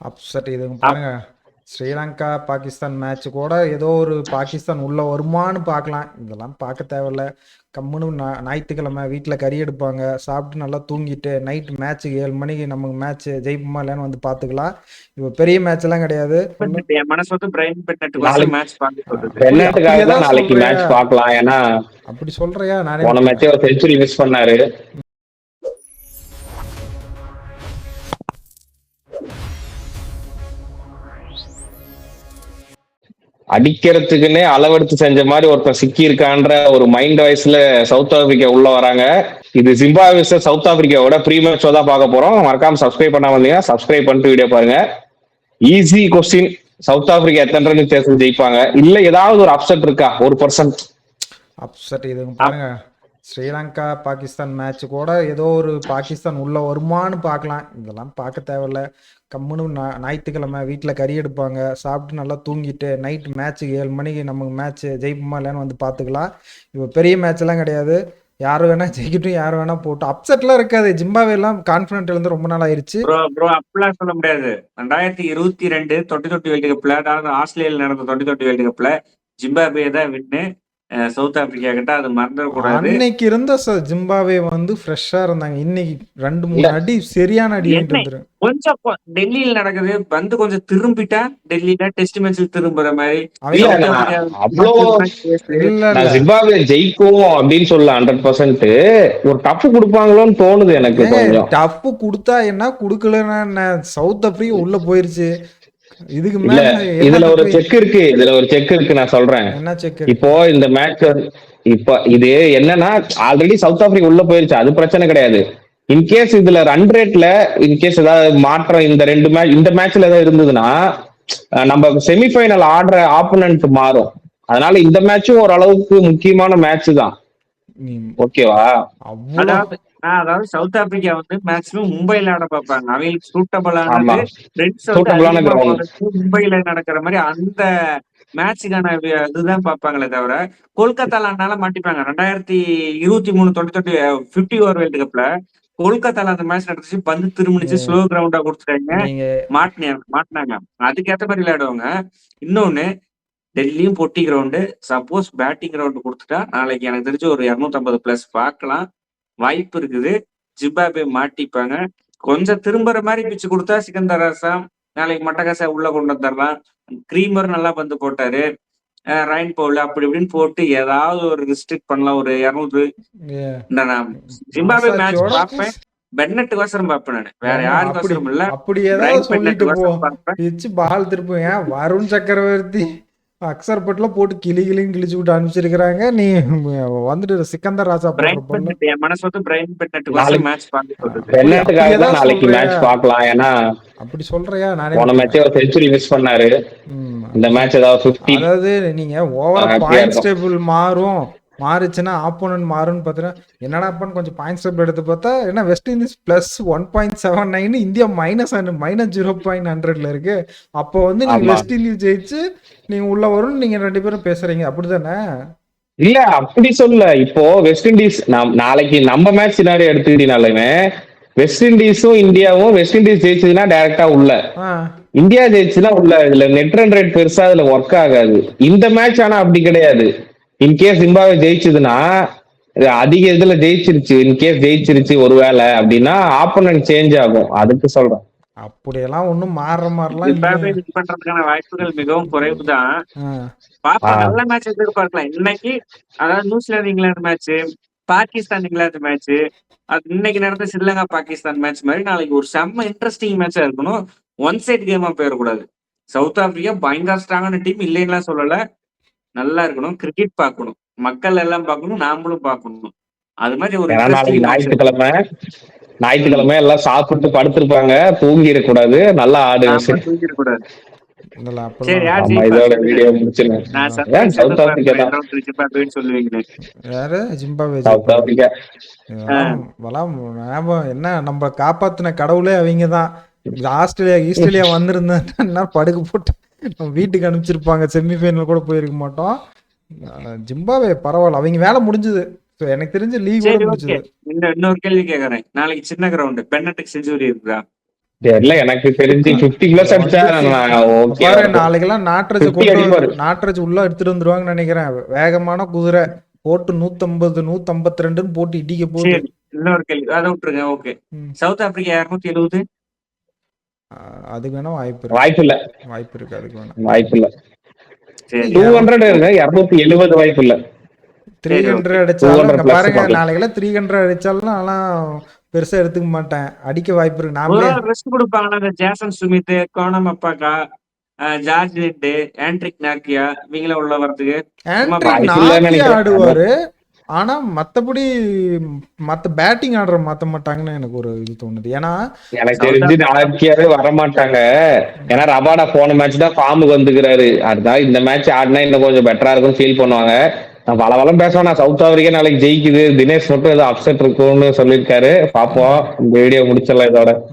Upset இதுங்க அப் பாருங்க. Sri Lanka Pakistan match கூட ஏதோ ஒரு பாகிஸ்தான் உள்ள வருமான்னு பார்க்கலாம். இதெல்லாம் பார்க்க தேவையில்ல. கம்முன்னு ஞாயிற்றுக்கிழமை வீட்டில் கறி எடுப்பாங்க, சாப்பிட்டு நல்லா தூங்கிட்டு நைட் மேட்ச்சுக்கு 7 மணிக்கு நமக்கு மேட்ச் ஜெயிப்புமா இல்லைன்னு வந்து பார்த்துக்கலாம். இப்போ பெரிய மேட்ச் எல்லாம் கிடையாது ஒன்றும். என் மனசு வந்து பிரைன் பெட்நெட்டுக்கோசம் நாளைக்கு மேட்ச் பார்க்க சொல்லுது. அப்படி பெர்னாட்டுக்காக தான் ஏதாவது நாளைக்கு சொல்றியா? மேட்ச் பார்க்கலாம். ஏன்னா அப்படி சொல்றியா? நானே போன விட்டுறேன். மேட்சே ஒரு செஞ்சுரி மிஸ் பண்ணாரு. அடிக்கிறதுக்குன்னே அளவெடுத்து செஞ்ச மாதிரி ஒருத்தன் சிக்கி இருக்கான்ற ஒரு மைண்ட் வாய்ஸ்ல சவுத் ஆப்பிரிக்கா உள்ள வராங்க. இது ஜிம்பாப்வே சவுத் ஆப்பிரிக்காவோட ப்ரீ மேட்ச் தான் பார்க்க போறோம். மறக்காம சப்ஸ்கிரைப் பண்ணாம இருந்தீங்கன்னா சப்ஸ்கிரைப் பண்ணிட்டு வீடியோ பாருங்க. Easy question. சவுத் ஆப்பிரிக்கா எத்தனை ரன் வித்தியாசம் ஜெயிப்பாங்க? இல்ல ஏதாவது ஒரு அப்செட் இருக்கா? 1%. அப்செட் இதுங்க பாருங்க. ஸ்ரீலங்கா பாகிஸ்தான் மேட்ச் கூட ஏதோ ஒரு பாகிஸ்தான் உள்ள வருமான்னு பார்க்கலாம். இதெல்லாம் பார்க்க தேவையில்ல. கம்முன்னு ஞாயிற்றுக்கிழமை வீட்டில் கறி எடுப்பாங்க, சாப்பிட்டு நல்லா தூங்கிட்டு நைட் மேட்ச்சுக்கு 7 மணிக்கு நமக்கு மேட்ச் ஜெயிப்புமா இல்லைன்னு வந்து பார்த்துக்கலாம். இப்போ பெரிய மேட்ச் எல்லாம் கிடையாது. யார் வேணா ஜெயிக்கட்டும், யார் வேணா போட்டோம். அப்செட்லாம் இருக்காது. ஜிம்பாவே எல்லாம் கான்ஃபிடென்ட் இருந்து ரொம்ப நாள் ஆயிருச்சு. ப்ரோ அப்படிலாம் சொல்ல முடியாது. 2022 தொட்டி தொட்டி வேர்ல்டு கப்ல, அதாவது ஆஸ்திரேலியால நடந்த தொட்டி தொட்டி வேர்ல்டு கப்ல ஜிம்பாப்வே தான் வின்னு. சவுத் ஆப்பிரிக்கா கிட்ட அது மறந்துடக்கூடாது. அன்னைக்கு இருந்த ஜிம்பாவே வந்து ஃப்ரெஷ்ஷா இருந்தாங்க. இன்னைக்கு 2-3 இல்ல அடி சரியான அடி வாங்கிட்டு என்ன வந்துரு. கொஞ்சம் டெல்லியில நடக்குது வந்து கொஞ்சம் திரும்பிட்டா டெல்லியில டெஸ்ட் மேட்ச் திரும்புற மாதிரி. இல்ல சவுத் நான் ஆப்பிரிக்கா அவ்வளோ இல்ல இல்ல நான் ஜிம்பாப்வே ஜெயிக்கும் அப்படின்னு சொல்ல 100%. ஒரு டஃப் கொடுப்பாங்களோன்னு தோணுது எனக்கு கொஞ்சம். டஃப் கொடுத்தா என்ன, குடுக்கலன்னா என்ன? சவுத் ஆப்பிரிக்கா உள்ள போயிருச்சு. இதுக்கு இல்ல மேல என்ன இதுல ஒரு தப்பு? செக் இருக்கு, நான் சொல்றேன். என்ன செக்? இப்போ இந்த மேட்ச் இப்ப இது என்னன்னா, ஆல்ரெடி சவுத் ஆப்பிரிக்கா உள்ள போயிருச்சு, அது பிரச்சனை கிடையாது. இன்கேஸ் இதுல ரன் ரேட்ல இன்கேஸ் ஏதாவது மாற்றம் இந்த ரெண்டு மேட்ச் இந்த மேட்ச்ல ஏதாவது இருந்ததுன்னா நம்ம செமிஃபைனல் ஆடுற ஆப்போனன்ட் மாறும். அதனால இந்த மேட்சும் ஓரளவுக்கு முக்கியமான மேட்ச் தான். ஓகேவா? அவ்வளோ அதாவது சவுத் ஆப்பிரிக்கா வந்து மேக்சிமம் மும்பைல ஆட பார்ப்பாங்க. அவங்களுக்கு ஆமா, சூட்டபிளானது ரெட்ஸ் வந்து சூட்டபிளான அதிகமா கிரவுண்ட். போறது மும்பைல நடக்கிற மாதிரி அந்த மேட்சுக்கான இதுதான் பார்ப்பாங்களே தவிர கொல்கத்தால மாட்டிப்பாங்க. 2023 தொட்டி தொட்டி 50 ஓவர் வேர்ல்டு கப்ல கொல்கத்தால அந்த மேட்ச் நடந்துச்சு. பந்து திரும்பிச்சு, ஸ்லோ கிரவுண்டா கொடுத்துட்டாங்க, நீங்க மாட்டினாங்க. அதுக்கேற்ற மாதிரி விளையாடுவாங்க. இன்னொன்னு, டெல்லியும் பொட்டி கிரவுண்டு. சப்போஸ் பேட்டிங் கிரவுண்டு கொடுத்துட்டா நாளைக்கு எனக்கு தெரிஞ்சு ஒரு 250+ பார்க்கலாம். வாய்ப்பு இருக்குது. ஜிம்பாப்வே மாட்டிப்பாங்க. கொஞ்சம் திரும்புற மாதிரி பிச்சு கொடுத்தா சிக்கந்தர் ராசா நாளைக்கு மட்டகாசா உள்ள கொண்டு வந்துடலாம். கிரீமர் நல்லா பந்து போட்டாரு. ரைன் பவுல் அப்படி இப்படின்னு போட்டு ஏதாவது ஒரு ரிஸ்ட்ரிக்ட் பண்ணலாம். ஒரு 200. நான் ஜிம்பாப்வே மேட்ச் மனசாட்சியோட பார்ப்பேன். பென்னட்டுக்கோசரம் பார்ப்பேன் நான். வேற அப்படி யாருக்கோசரம் இல்ல. அப்படி ஏதாவது பிரைன் சொல்லிட்டு போ. பென்னட்டுக்கோசரம் பார்ப்பேன். பிச்சு பால் திருப்புங்க. வருண் சக்கரவர்த்தி அக்சர் பட்ல போட்டு கிளின்னு கிழிச்சு விட்டு அனுப்பிச்சிருக்கிறாங்க. நீ வந்துட்டு சிக்கந்தர் ராஜா போடுற பிரைன் பொண்ணு. பென்னட் என் மனசு வந்து பிரைன் பென்னட்டுக்கோசரம் நாளைக்கு மேட்ச் பார்க்க சொல்லுது. அப்படி பெர்னாட்டுக்காக தான் ஏதாவது நாளைக்கு சொல்றியா? மேட்ச் பார்க்கலாம். ஏன்னா அப்படி சொல்றியா? நானே போன விட்டுறேன். மேட்சே ஒரு செஞ்சுரி மிஸ் பண்ணாரு. இந்த மேட்ச் ஏதாவது 50 அதாவது நீங்க ஓவரா ஹாப்பியா பாயிண்ட்ஸ் இருக்கும். டேபிள் மாறுச்சுன்னா ஆப்போனன்ட் மாறும்னு பார்த்தீங்கன்னா என்னடாப்பான்னு கொஞ்சம் பாயிண்ட்ஸ் டேபிள் எடுத்து பார்த்தா என்ன வெஸ்ட் இண்டீஸ் +1.79, இந்தியா -0.100 இருக்கு. அப்போ வந்து நீங்க ஆமா. வெஸ்ட் இண்டீஸ் ஜெயிச்சு நீங்க உள்ள வரும்னு நீங்க 2 பேரும் பேசுறீங்க, அப்படிதானே? இல்ல அப்படி சொல்ல. இப்போ வெஸ்ட் இண்டீஸ் நாளைக்கு நம்ம மேட்ச் சினாரி எடுத்துக்கிட்டீங்கனாலுமே வெஸ்ட் இண்டீஸும் இந்தியாவும் வெஸ்ட் இண்டீஸ் ஜெயிச்சதுன்னா டைரக்டா உள்ள, இந்தியா ஜெயிச்சுன்னா உள்ள. இதுல நெட் ரன் ரேட் பெருசா இதுல ஒர்க் ஆகாது. இந்த மேட்ச் ஆனா அப்படி கிடையாது. இன்கேஸ் ஜிம்பாப்வே ஜெயிச்சதுன்னா அதிக இதுல ஜெயிச்சிருச்சு, இன்கேஸ் ஜெயிச்சிருச்சு ஒருவேளை அப்படின்னா ஆப்போனன்ட் சேஞ்ச் ஆகும். அதுக்கு சொல்றேன். அப்படியெல்லாம் ஒன்றும் மாறுற மாதிரிலாம் ஜிம்பாப்வே இல்லை. வின் பண்றதுக்கான வாய்ப்புகள் மிகவும் குறைவு தான். பாப்பா நல்ல மேட்ச் எதிர்பார்க்கலாம் இன்னைக்கு. அதாவது New Zealand England match, Pakistan England match, அது இன்னைக்கு நடந்த ஸ்ரீலங்கா பாகிஸ்தான் மேட்ச் மாதிரி நாளைக்கு ஒரு செம்ம இன்ட்ரெஸ்டிங் மேட்சா இருக்கணும். ஒன் சைட் கேமா போயிடக்கூடாது. சவுத் ஆப்பிரிக்கா பயங்கர ஸ்ட்ராங்கான டீம், இல்லைன்னா சொல்லல. நல்லா இருக்கணும். கிரிக்கெட் பார்க்கணும், மக்கள் எல்லாம் பார்க்கணும், நாமளும் பார்க்கணும். அது மாதிரி ஒரு ஏன்னா நாளைக்கு இன்ட்ரெஸ்டிங் ஞாயிற்றுக்கிழமை எல்லாம் சாப்பிட்டு படுத்திருப்பாங்க, தூங்கிடக்கூடாது. நல்லா ஆடு. தூங்கிடக்கூடாது. இல்ல சரி, யார் ஆமா, ஜெயிப்பா இதோட சொல்லுங்க. வீடியோ முடிச்சிருக்கேன். நான் சர்ப்ரைஸ் சவுத் ஆப்பிரிக்கா தான். எதிர்பார்க்கிறேன். ஜிம்பாப்வேன்னு சொல்லுவீங்களே. யாரு? ஜிம்பாப்வே சவுத் ஜெயிப்பாங்க. ஆப்பிரிக்கா. இதெல்லாம் ஞாபகம் என்ன, நம்ம காப்பாத்தின கடவுளே அவங்க தான். ஈஸ்ட்ரேலியா வந்திருந்தா படுக்க போட்டு நம்ம வீட்டுக்கு அனுப்பிச்சிருப்பாங்க. செமிஃபைனல் கூட போயிருக்க மாட்டோம். ஜிம்பாப்வே பரவாயில்ல, அவங்க வேலை முடிஞ்சது. எனக்கு தெரிஞ்ச லீக் சரி, ஓகே. முடிஞ்சது. இன்னொரு கேள்வி கேக்குறேன். நாளைக்கு சின்ன கிரவுண்ட் பென்னட்டுக்கு செஞ்சுரி இருக்குதா? தெரியல, எனக்கு தெரிஞ்சு 50+ அடிச்சா ஓகே. பாரு நாளைக்கெல்லாம் நாட்ரஜ் 50 அடிப்பாரு. நாட்ரஜ் உள்ள எடுத்துட்டு வந்துருவாங்கன்னு நினைக்கிறேன். வேகமான குதிரை போட்டு 150 152 போட்டு இடிக்க போகுது. சரி, இன்னொரு கேள்வி அதை விட்டுருங்க. Okay, south Africa 270. அதுக்கு வேணா வாய்ப்பு இருக்கு. வாய்ப்பு இல்ல, வாய்ப்பு இருக்கு, அதுக்கு வேணா வாய்ப்பு இல்ல. சரி 200 இருங்க, 270 வாய்ப்பு இல்ல. 300 அடிச்சாலும் இங்க பாருங்க, நாளைக்கெல்லாம் 300 அடிச்சாலும் நான்லாம் பெருசா எடுத்துக்க மாட்டேன். அடிக்க வாய்ப்பு இருக்கு. நாமளே ரெஸ்ட் கொடுப்பாங்கன்னா இந்த ஜேசன் சுமித், கோனம் அப்பாக்கா, ஜார்ஜ் ரெட்டு, ஆண்ட்ரிக் நாக்கியா இவங்கள உள்ள வரதுக்கு ஆண்ட்ரிக் நாக்கியா ஆடுவாரு. ஆனா மத்தபடி மத்த பேட்டிங் ஆடுற மாத்த மாட்டாங்கன்னு எனக்கு ஒரு இது தோணுது. ஏன்னா எனக்கு தெரிஞ்சு நாக்கியாவே வரமாட்டாங்க. ஏன்னா ரபாடா போன மேட்ச் தான் ஃபார்முக்கு வந்துக்கிறாரு. அதுதான் இந்த மேட்ச் ஆடினா இன்னும் கொஞ்சம் பெட்டரா இருக்கும் ஃபீல் பண்ணுவாங்க. நான் பலவளம் பேசுவேன். நான் சவுத் ஆப்பிரிக்கா நாளைக்கு ஜெயிக்குது, தினேஷ் மட்டும் ஏதோ அப்செட் இருக்கும்னு சொல்லியிருக்காரு. பாப்போம், இந்த வீடியோ முடிச்சிடலாம் இதோட.